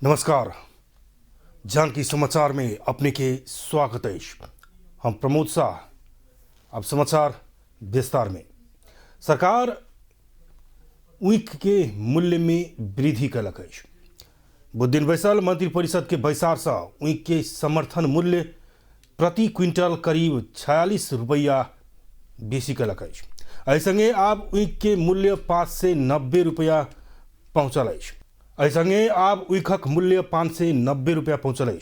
नमस्कार। जानकी समाचार में अपने के स्वागत है। हम प्रमोद शाह। अब समाचार विस्तार में। सरकार ऊख के मूल्य में वृद्धि कलक है। बुध बैसल मंत्रिपरिषद के बैसार से ऊख के समर्थन मूल्य प्रति क्विंटल करीब 46 रुपया बेसी कलक है। ऐसंगे अब ऊख के मूल्य 5 से 90 रुपया पहुँचल है। ऐसंगे अब ऊखक मूल्य 5 से 90 रुपया पहुँचल है।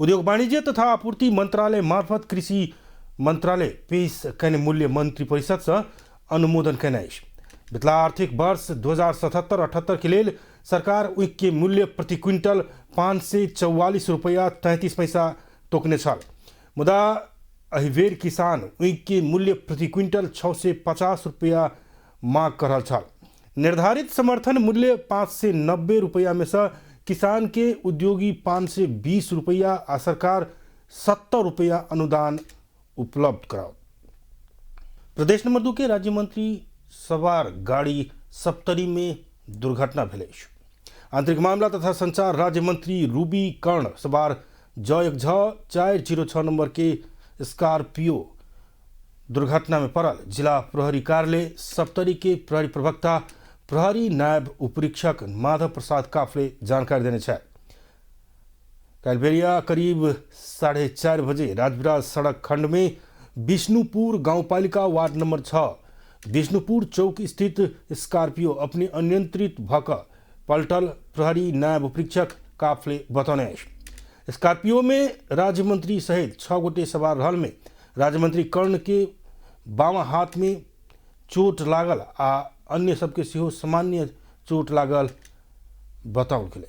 उद्योग वाणिज्य तथा आपूर्ति मंत्रालय मार्फत कृषि मंत्रालय पेश कने मूल्य मंत्रिपरिषद से अनुमोदन कने है। बितला आर्थिक वर्ष 2077-78 के लिए सरकार ऊख के मूल्य प्रति क्विंटल 5 से 44 रुपया 33 पैसा तोकने छल। मुदा अहिबेर किसान ऊख के मूल्य प्रति क्विंटल 6 से 50 रुपया मांग कर रहा छल। निर्धारित समर्थन मूल्य 5 से 90 रुपया में से किसान के उद्योगी 5 से 20 रुपया आ सरकार 70 रुपया अनुदान उपलब्ध कराओ। प्रदेश नंबर 2 के राज्य मंत्री सवार गाड़ी सप्तरी में दुर्घटना भेल। आंतरिक मामला तथा संचार राज्य मंत्री रूबी कर्ण सवार J406 नंबर के स्कॉर्पियो दुर्घटना में पड़ल। जिला प्रहरी कार्यालय सप्तरी के प्रहरी प्रवक्ता प्रहरी नायब उपरीक्षक माधव प्रसाद काफले जानकारी देने छे। कैलबेरिया करीब 4:30 बजे राजविराज सड़क खंड में विष्णुपुर गांवपालिका वार्ड नंबर 6 विष्णुपुर चौक स्थित स्कॉर्पियो अपने अनियंत्रित भक पलटल। प्रहरी नायब उपरीक्षक काफले बतौने स्कॉर्पियो में राज्य मंत्री सहित 6 गोटे सवार रहल में राज्य मंत्री कर्ण के बामा हाथ में चोट लागल आ अन्य सबके सेहो सामान्य चोट लागल बताओल गेल।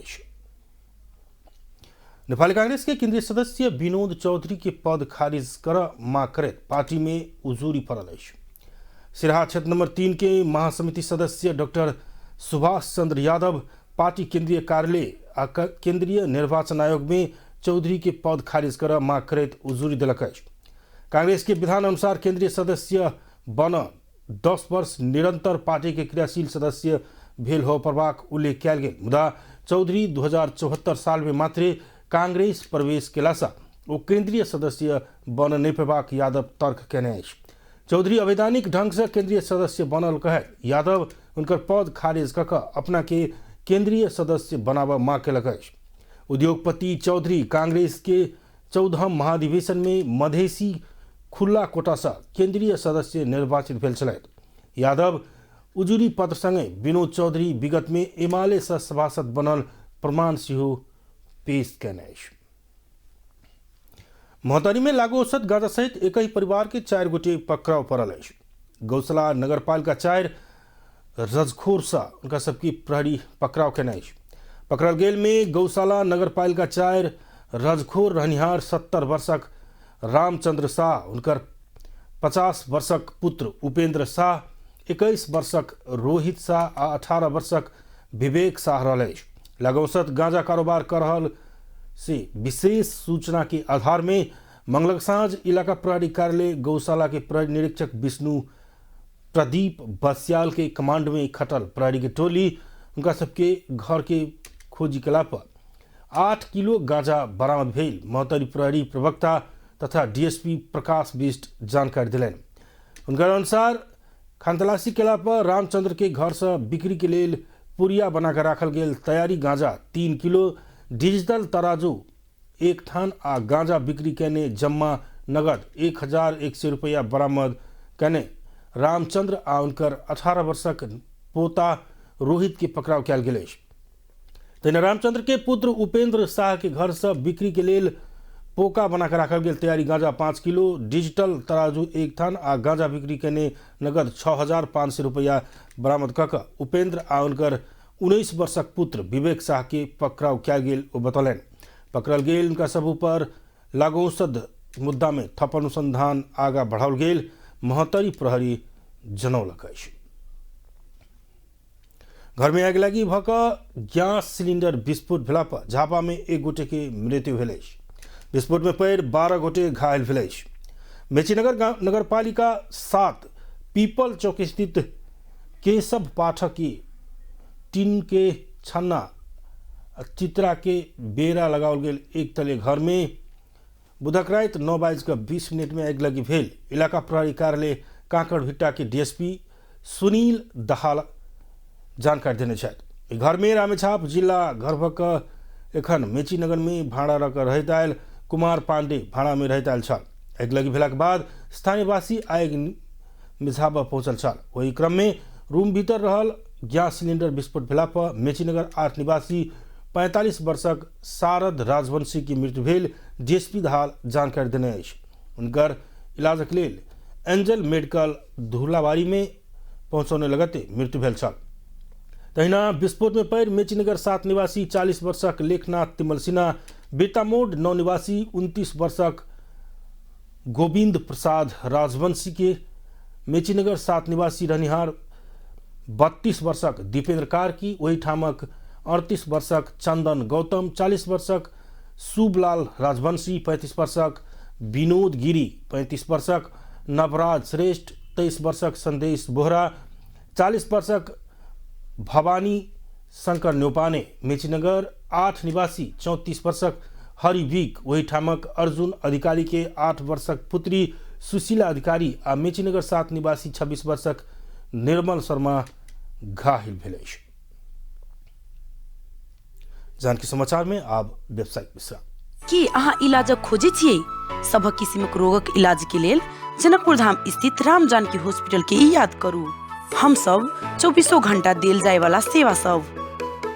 नेपाली कांग्रेस के केंद्रीय सदस्य विनोद चौधरी के पद खारिज कर मांग करत पार्टी में उजूरी पड़ल है। सिराहा क्षेत्र नंबर 3 के महासमिति सदस्य डॉक्टर सुभाष चंद्र यादव पार्टी केंद्रीय कार्यालय आ केंद्रीय निर्वाचन आयोग में चौधरी के पद खारिज कर मांग करत उजूरी दिलक है। कांग्रेस के विधान अनुसार केंद्रीय सदस्य बन 10 वर्ष निरंतर पार्टी के क्रियाशील सदस्य भेल हो प्रभाक उल्लेख किया गया। मुदा चौधरी 2074 साल में मात्र कांग्रेस प्रवेश केलासा वो केंद्रीय सदस्य बन नहीं पेबाक यादव तर्क कहने। चौधरी अवैधानिक ढंग से केंद्रीय सदस्य बनल कहे यादव उनकर पद खारिज कर अपना के केंद्रीय सदस्य बनावा मांग केलक। उद्योगपति चौधरी कांग्रेस के 14 महाधिवेशन में मधेसी खुला कोटा से केंद्रीय सदस्य निर्वाचित भेल छलैथ। यादव उजूरी पद संगे विनोद चौधरी विगत में एमाले से सभासद बनल प्रमाण सेहो पेश कयने। मोहतरी में लागू औषध गांजा सहित एक ही परिवार के 4 गोटे पकड़ाव पड़ल है। गौशाला नगरपालिका 4 रजखोर से उनका सबकी प्रहरी पकड़ाव कयने। पकड़ल गेल में गौशाला नगरपालिका 4 रजखोर रहनिहार 70 वर्षक रामचंद्र शाह, उनकर 50 वर्षक पुत्र उपेंद्र शाह, 21 वर्षक रोहित शाह आ 18 वर्षक विवेक शाह रहे। लागौसत गांजा कारोबार कर रहल से विशेष सूचना के आधार में मंगलक साँझ इलाका प्रहरी कार्यालय गौशाला के प्रहरी निरीक्षक विष्णु प्रदीप बस्याल के कमांड में खटल प्रहरी के टोली उनका सबके घर के खोजी कला पर 8 किलो गांजा बरामद भेल। मोहतरी प्रहरी प्रवक्ता तथा डीएसपी प्रकाश बिष्ट जानकारी दिलन। उनका अनुसार खानतलाशी केला पर रामचंद्र के घर से बिक्री के लिए पुरिया बनाकर राखल गेल तैयारी गांजा 3 किलो डिजिटल तराजू 1 थान आ गांजा बिक्री करने जम्मा नगद 1100 रुपया बरामद करने रामचंद्र आ उनकर 18 वर्षक पोता रोहित के पकड़ाव किया गेल। तेने रामचंद्र के पुत्र उपेंद्र शाह के घर से बिक्री के लिए पोका बनाकर राखल गेल तैयारी गांजा 5 किलो डिजिटल तराजू 1 थान आ गांजा बिक्री करने नगद 6500 रुपया बरामद कर उपेंद्र आ उनकर 19 वर्षक पुत्र विवेक शाह के पकड़ाव किया गेल वो बतौलन। पकड़ल गेल उनका सब ऊपर लागू औषध मुद्दा में थप अनुसंधान आगा बढ़ाओल गेल मोहतरी प्रहरी जनौलक। घर में आग लगी भक गैस सिलिंडर विस्फोट भेला पर झापा में 1 गोटे के मृत्यु भेल। विस्फोट में पैर 12 गोटे घायल भेल। मेचीनगर नगरपालिका 7 पीपल चौक स्थित केशव पाठक की टीन के छन्ना चित्रा के बेरा लगाओल गेल एक तले घर में बुधक रात 9:20 में आग लगी भेल। इलाका प्रहरी कार्यालय कांकड़भिट्टा के डीएसपी सुनील दहाल जानकारी देने छथि। घर में रामेछाप जिला घरभक एखन मेचीनगर में भाड़ा रख रहैत आयल कुमार पांडे भाड़ा में रहैत आयल छल। आग लगी भेलाक बाद स्थानीयवासी आग मिझाबऽ पहुंचल छल। वही क्रम में रूम भीतर रहल गैस सिलेंडर विस्फोट भेला पर मेचीनगर 8 निवासी 45 वर्षक शारद राजवंशी की मृत्यु भेल। डीएसपी दहाल जानकारी देने अछि। उनकर इलाजक लेल एंजल मेडिकल धुलाबाड़ी में पहुंचौने लगते मृत्यु भेल छल। तहिना विस्फोट में पैर मेचीनगर 7 निवासी 40 वर्षक लेखनाथ तिमल सिन्हा, बेतामोड 9 निवासी 29 वर्षक गोविंद प्रसाद राजवंशी के, मेचीनगर 7 निवासी रहनिहार 32 वर्षक दीपेंद्र कार्की, वही ठामक 38 वर्षक चंदन गौतम, 40 वर्षक शुभलाल राजवंशी, 35 वर्षक विनोद गिरी, 35 वर्षक नवराज श्रेष्ठ, 23 वर्षक संदेश बोहरा, 40 वर्षक भवानी शंकर न्योपाने, मेचीनगर 8 निवासी 34 वर्षक हरिवीक, वही ठामक अर्जुन अधिकारी के 8 वर्षक पुत्री सुशीला अधिकारी आ मेचीनगर 7 निवासी 26 वर्षक निर्मल शर्मा घायल भेल। जानकी समाचार में आब व्यावसायिक विश्राम। की अहाँ इलाजक खोजे छियै? सभ किसिमक रोगक इलाज के लेल जनकपुर धाम स्थित राम जानकी हॉस्पिटल के याद करू। हम सब 24 घंटा देल जाय वाला सेवा सब,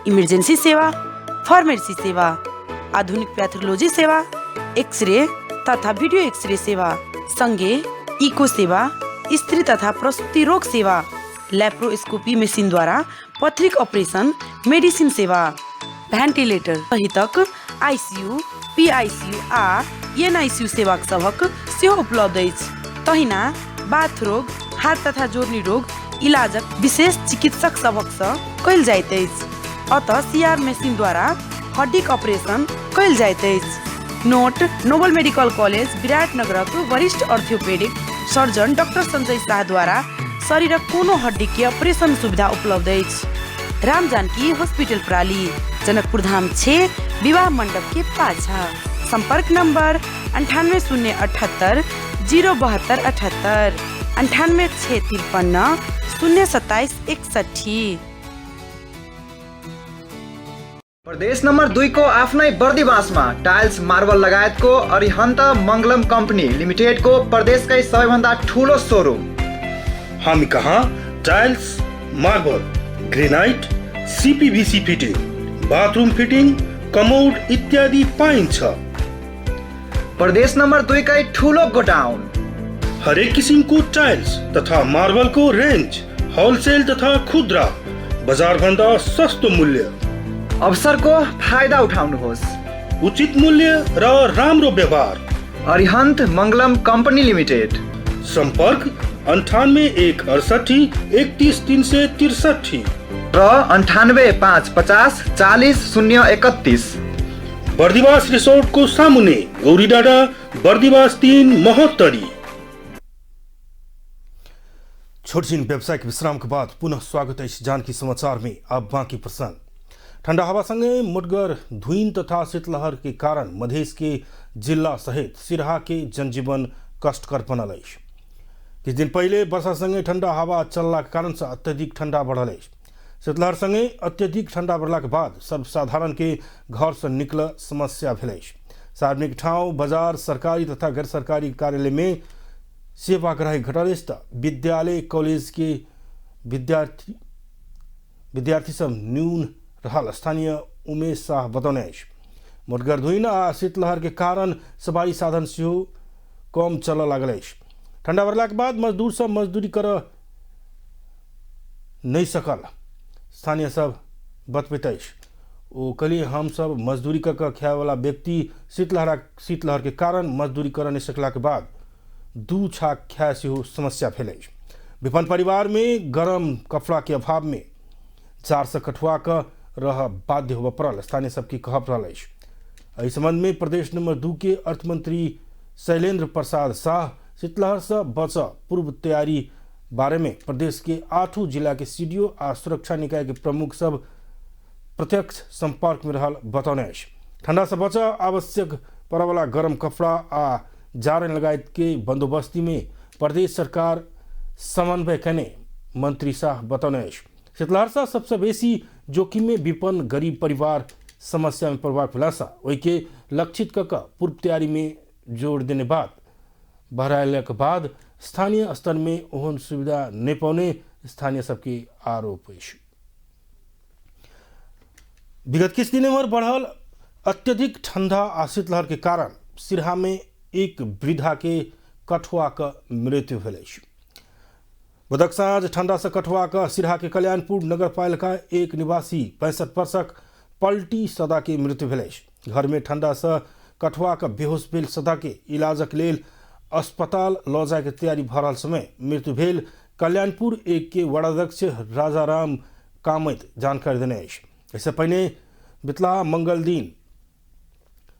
इमरजेंसी सेवा, फार्मेसी सेवा, आधुनिक पैथोलॉजी सेवा, एक्सरे तथा वीडियो एक्सरे सेवा, संगे इको सेवा, स्त्री तथा प्रसूति रोग सेवा, लैप्रोस्कोपी मशीन द्वारा पथरिक ऑपरेशन, मेडिसिन सेवा, वेंटिलेटर सहितक आईसीयू, पीआईसीयू आ एनआईसीयू सेवा सभक सेहो उपलब्ध अछि। तहिना बाथ रोग, हाथ तथा जोड़नी रोग इलाजक विशेष चिकित्सक सभक सँ कयल जाइत अछि। अतः सीआर मशीन द्वारा हड्डीक ऑपरेशन कयल जाइत अछि। नोट: नोबल मेडिकल कॉलेज विराटनगरक वरिष्ठ orthopaedic surgeon doctor Sanjay Shah द्वारा शरीरक कोनो हड्डी के ऑपरेशन सुविधा उपलब्ध अछि। राम जानकी हॉस्पिटल प्राली, जनकपुर धाम 6, विवाह मंडप के पाछा। संपर्क नंबर 9808 07278, 98653 027 61। प्रदेश नम्बर 2 को आफ्नै बर्दिवासमा टाइल्स मार्बल लगायतको अरिहन्त मंगलम कंपनी लिमिटेड को प्रदेशकै सबैभन्दा ठुलो सोरुम। हामी कहाँ tiles, marble, granite, CPVC fitting, bathroom fitting, commode इत्यादि पाइन्छ। प्रदेश नम्बर 2 कै ठुलो गोडाउन। हरेक किसिमको टाइल्स तथा मार्बल को रेंज होलसेल तथा खुद्रा बजार भन्दा सस्तो मूल्य। अवसरको फाइदा उठाउनुहोस्। उचित मूल्य र राम्रो व्यवहार। अरिहन्त मंगलम कंपनी लिमिटेड। संपर्क 98 168 31 363 र 98 550 40 031। बर्दिवास रिसोर्ट को सामुने गौरी डाँडा, बर्दिवास 3 महोत्तरी। छोटछिन व्यावसायिक विश्राम के बाद पुनः स्वागत है जानकी समाचार में। अब बाकी प्रसंग। ठंडा हवा संगे मुठगर धुइन तथा शीतलहर के कारण मधेश के जिला सहित सिरहा के जनजीवन कष्टकर बनल अछि। किछु दिन पहले वर्षा संगे ठंडा हवा चलला के कारण से अत्यधिक ठंडा बढ़ल अछि। शीतलहर संगे अत्यधिक ठंडा बढ़ला के बाद सर्वसाधारण के घर से निकल समस्या भेल अछि। सार्वजनिक ठाउँ, बाजार, सरकारी तथा गैर सरकारी कार्यालय में सेवाग्राही घटल अछि। विद्यालय कॉलेज के विद्यार्थी सब न्यून रहल स्थानीय उमेश शाह बतौने अछि। मुठगर धुइन आ शीतलहर के कारण सवारी साधन सेहो कम चलऽ लागल अछि। ठंडा बढ़ला के बाद मजदूर सब मजदूरी कर नहीं सकल। स्थानीय सब बतबैत अछि। ओ कहलिए हम सब मजदूरी कर खाए वाला व्यक्ति शीतलहर के कारण मजदूरी कर नहीं सकला के बाद दू छाक खाए सेहो समस्या भेल अछि। विपन्न परिवार में गरम कपड़ा के अभाव में 4 से कठुआ कर रह बाध्य होबऽ पड़ल स्थानीय सबकी कहब रहल अछि। एहि संबंध में प्रदेश नंबर 2 के अर्थमंत्री शैलेंद्र प्रसाद शाह शीतलहर से बचऽ पूर्व तैयारी बारे में प्रदेश के 8 जिला के सीडीओ आ सुरक्षा निकाय के प्रमुख सब प्रत्यक्ष संपर्क में रहल बतौने अछि। ठंडा से बचाव आवश्यक पड़े वाला गर्म कपड़ा आ जारनि लगायत के बंदोबस्ती में प्रदेश सरकार समन्वय कने मंत्री शाह बतौने अछि। शीतलहर से सबसे बेसी जोखिम में विपन्न गरीब परिवार समस्या में पड़बाक भेलासँ ओहिके लक्षित कऽ पूर्व तैयारी में जोड़ देने बाद बहरायलक बाद स्थानीय स्तर में ओहन सुविधा नहीं पौने स्थानीय सबके आरोप अछि। विगत किछ दिन में बढ़ल अत्यधिक ठंडा आ शीतलहर के कारण सिरहा में एक वृद्धा के कठुआ का मृत्यु भेल अछि। बुधक साँझ ठंडा से कठुआ का सिरहा के कल्याणपुर नगर पालिका एक निवासी 65 वर्षक पलटी सदा के मृत्यु भेल अछि। घर में ठंडा से कठुआ का बेहोश भेल सदा के इलाजक लेल अस्पताल लऽ जाय के तैयारी भऽ रहल समय मृत्यु भेल कल्याणपुर एक के वार्डाध्यक्ष राजाराम कामत जानकारी देने अछि। इससे पहले बितला मंगल दिन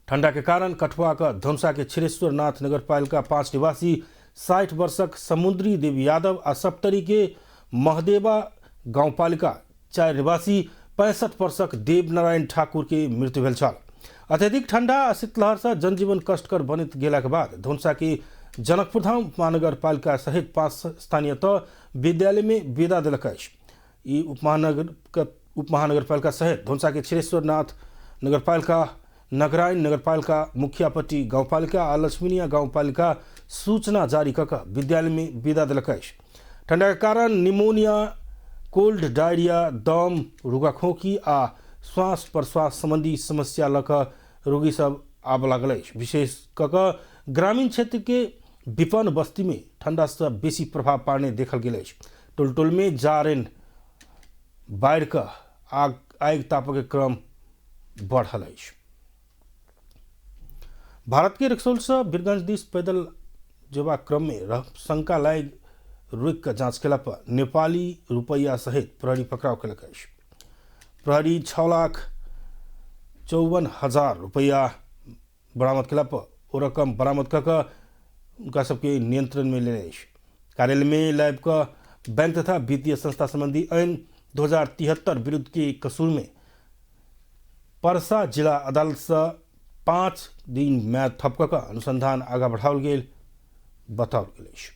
ठंडा के कारण कठुआ का धनुषा के क्षीरेश्वर नाथ नगर पालिका 5 निवासी 60 वर्षक समुद्री देवी यादव आ सप्तरी के महदेवा गांव पालिका 4 निवासी 65 वर्षक देवनारायण ठाकुर के मृत्यु भेल छल। अत्यधिक ठंडा आ शीतलहर से जनजीवन कष्टकर बनैत गेला के बाद धनुषा के जनकपुर धाम महानगर पालिका सहित 5 स्थानीय विद्यालय में विदा दिलक अछि। ई उपमहानगर पालिका सहित धनुषा के क्षीरेश्वर नाथ नगर पालिका, नगरायन नगर पालिका, मुखियापट्टी गाँव पालिका आ लक्ष्मीनिया गाँव पालिका सूचना जारी कऽ विद्यालय में विदा दिलक अछि। ठंडा के कारण निमोनिया, कोल्ड, डायरिया, दम, रुगाखोखी आ श्वास प्रश्वास संबंधी समस्या लऽ कऽ रोगी सब आब लागल अछि। विशेष कऽ ग्रामीण क्षेत्र के विपन्न बस्ती में ठंडा से बेसी प्रभाव पारने देखल गेल अछि। टोल टोल में जारनि बाढ़ि कऽ आगि तापक क्रम बढ़ल अछि। भारत के रक्सौल से बीरगंज दिस पैदल जेबाक क्रम में शंका लागि रोकि कऽ जांच केला पर नेपाली रुपैया सहित प्रहरी पकड़ाव केलक अछि। प्रहरी 6,54,000 रुपैया बरामद केला पर ओ रकम बरामद कऽ उनका सबके नियंत्रण में लेने अछि। कार्यालय में लैब का बैंक तथा वित्तीय संस्था संबंधी आईन 2073 विरुद्ध के कसूर में परसा जिला अदालत से 5 दिन म्याद थप कऽ अनुसंधान आगा बढ़ाओल गेल बताओल गेल अछि।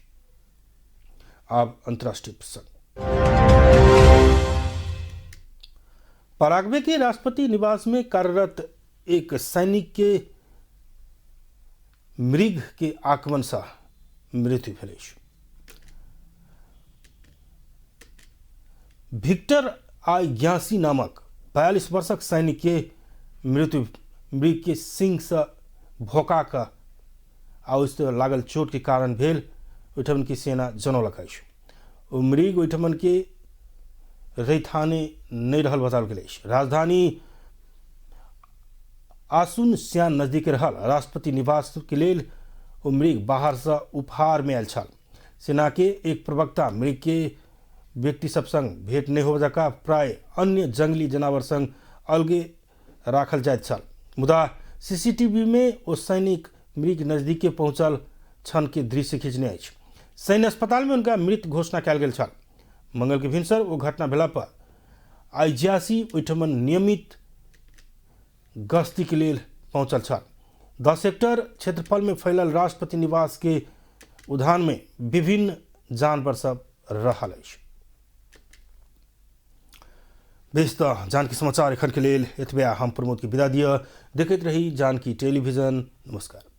अब अंतर्राष्ट्रीय प्रसंग। पराग्वे के राष्ट्रपति निवास में कार्यरत एक सैनिक के मृग के आक्रमण से मृत्यु भेल अछि। विक्टर आइग्यासी नामक 42 वर्षक सैनिक के मृत्यु मृग के सिंह से भोका का आवश्यक लागल चोट के कारण भेल ओहिठमन की सेना जनौलक अछि। ओ मृग ओहिठमन के रैथाने नहीं रहल बताओल गेल अछि। राजधानी आसुन सियान नजदीक रहल राष्ट्रपति निवास के लेल ओ मृग बाहर से उपहार में आयल छल। सेना के एक प्रवक्ता मृग के व्यक्ति सब संग भेंट नहीं हो जका प्राय अन्य जंगली जानवर संग अलगे राखल जाइत छल। मुदा सीसीटीवी में ओ सैनिक मृग नजदीके पहुंचल क्षण के दृश्य खींचने अछि। सैन्य अस्पताल में उनका मृत घोषणा कयल गेल छल। मंगल के भिनसर वो घटना भेला पर आइजियासी ओहिठमन नियमित गश्ती के लेल पहुंचल छल। 10 हेक्टेयर क्षेत्रफल में फैलल राष्ट्रपति निवास के उद्यान में विभिन्न जानवर सब रहल अछि। बेस्ता जानकी समाचार एखन के लेल एतबे। हम प्रमोद के विदा दिया। देखैत रही जानकी टेलीविजन। नमस्कार।